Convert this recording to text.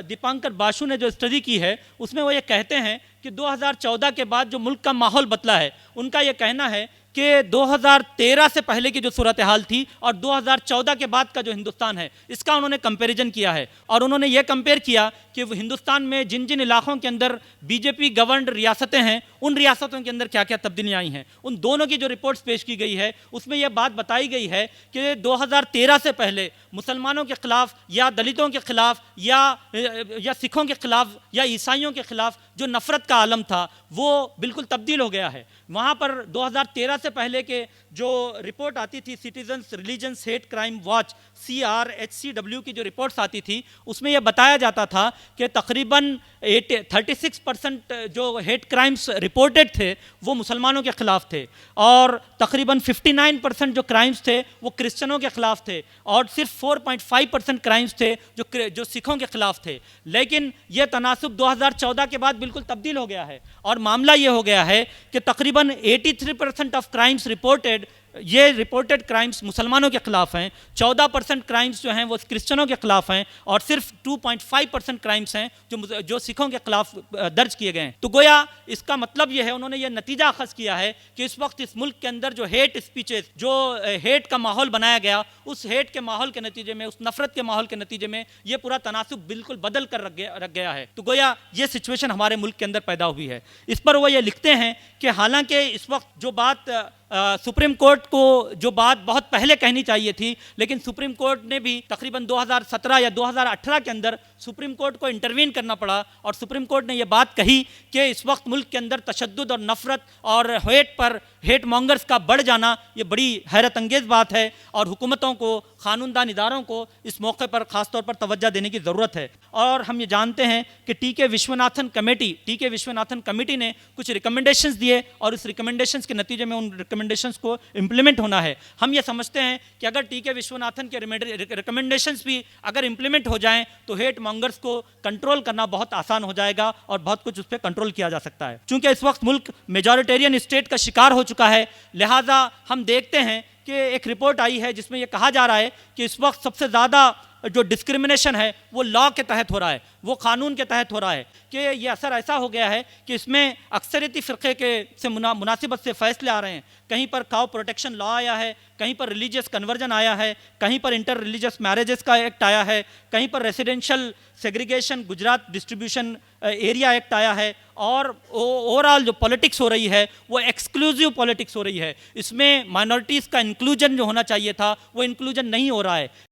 दीपांकर बासु ने जो स्टडी की है उसमें वो ये कहते हैं कि 2014 के बाद जो मुल्क का माहौल बदला है, उनका ये कहना है कि 2013 से पहले की जो सूरत हाल थी और 2014 के बाद का जो हिंदुस्तान है, इसका उन्होंने कंपैरिजन किया है। और उन्होंने ये कंपेयर किया कि हिंदुस्तान में जिन जिन इलाकों के अंदर बीजेपी गवर्नड रियासतें हैं, उन रियासतों के अंदर क्या क्या तब्दीलियाँ आई हैं। उन दोनों की जो रिपोर्ट्स पेश की गई है उसमें यह बात बताई गई है कि 2013 से पहले मुसलमानों के ख़िलाफ़ या दलितों के ख़िलाफ़ या सिखों के ख़िलाफ़ या ईसाइयों के ख़िलाफ़ जो नफ़रत का आलम था वो बिल्कुल तब्दील हो गया है। वहाँ पर 2013 से पहले के जो रिपोर्ट आती थी, citizens religions hate crime watch CRHCW की जो रिपोर्ट्स आती थी, उसमें यह बताया जाता था कि तकरीबन 36% जो हेट क्राइम्स रिपोर्टेड थे वो मुसलमानों के ख़िलाफ़ थे और तकरीबन 59% जो क्राइम्स थे वो क्रिश्चनों के ख़िलाफ़ थे और सिर्फ 4.5% क्राइम्स थे जो सिखों के ख़िलाफ़ थे। लेकिन ये तनासुब 2014 के बाद बिल्कुल तब्दील हो गया है और मामला ये हो गया है कि तकरीबन 83% ऑफ क्राइम्स रिपोर्टेड, ये रिपोर्टेड क्राइम्स मुसलमानों के ख़िलाफ़ हैं, 14% क्राइम्स जो हैं वो क्रिश्चनों के ख़िलाफ़ हैं और सिर्फ 2.5% क्राइम्स हैं जो सिखों के ख़िलाफ़ दर्ज किए गए हैं। तो गोया इसका मतलब ये है, उन्होंने ये नतीजा अख़ज़ किया है कि इस वक्त इस मुल्क के अंदर जो हेट स्पीचेस, जो हेट का माहौल बनाया गया, उस हेट के माहौल के नतीजे में, उस नफ़रत के माहौल के नतीजे में ये पूरा तनासुब बिल्कुल बदल कर रख गया है। तो गोया ये सिचुएशन हमारे मुल्क के अंदर पैदा हुई है। इस पर वो ये लिखते हैं कि हालांकि इस वक्त जो बात सुप्रीम कोर्ट को जो बात बहुत पहले कहनी चाहिए थी, लेकिन सुप्रीम कोर्ट ने भी तकरीबन 2017 या 2018 के अंदर सुप्रीम कोर्ट को इंटरवीन करना पड़ा और सुप्रीम कोर्ट ने यह बात कही कि इस वक्त मुल्क के अंदर तशद्दुद और नफ़रत और हेट मॉन्गर्स का बढ़ जाना ये बड़ी हैरत अंगेज़ बात है और हुकूमतों को, क़ानूनदान इदारों को इस मौके पर ख़ास तौर पर तवज्जो देने की ज़रूरत है। और हम ये जानते हैं कि टी.के. विश्वनाथन कमेटी ने कुछ रिकमेंडेशंस दिए और इस रिकमेंडेशंस के नतीजे में उन रिकमेंडेशंस को इम्प्लीमेंट होना है। हम ये समझते हैं कि अगर टी.के. विश्वनाथन के रिकमेंडेशंस भी अगर इम्प्लीमेंट हो जाएं तो हेट मॉन्गर्स को कंट्रोल करना बहुत आसान हो जाएगा और बहुत कुछ उस पर कंट्रोल किया जा सकता है। चूँकि इस वक्त मुल्क मेजॉरिटेरियन स्टेट का शिकार हो चुका है, लिहाजा हम देखते हैं कि एक रिपोर्ट आई है जिसमें यह कहा जा रहा है कि इस वक्त सबसे ज़्यादा जो डिस्क्रिमिनेशन है वो लॉ के तहत हो रहा है, वो कानून के तहत हो रहा है कि ये असर ऐसा हो गया है कि इसमें अक्सरियती फ़िरक़े के से मुनासिबत से फ़ैसले आ रहे हैं। कहीं पर काउ प्रोटेक्शन लॉ आया है, कहीं पर रिलीजियस कन्वर्जन आया है, कहीं पर इंटर रिलीजियस मैरिजेस का एक्ट आया है, कहीं पर residential segregation Gujarat distribution area act आया है और ओवरऑल जो पॉलिटिक्स हो रही है वो एक्सक्लूसिव पॉलिटिक्स हो रही है। इसमें माइनॉरिटीज़ का इंक्लूजन जो होना चाहिए था वो इंक्लूजन नहीं हो रहा है।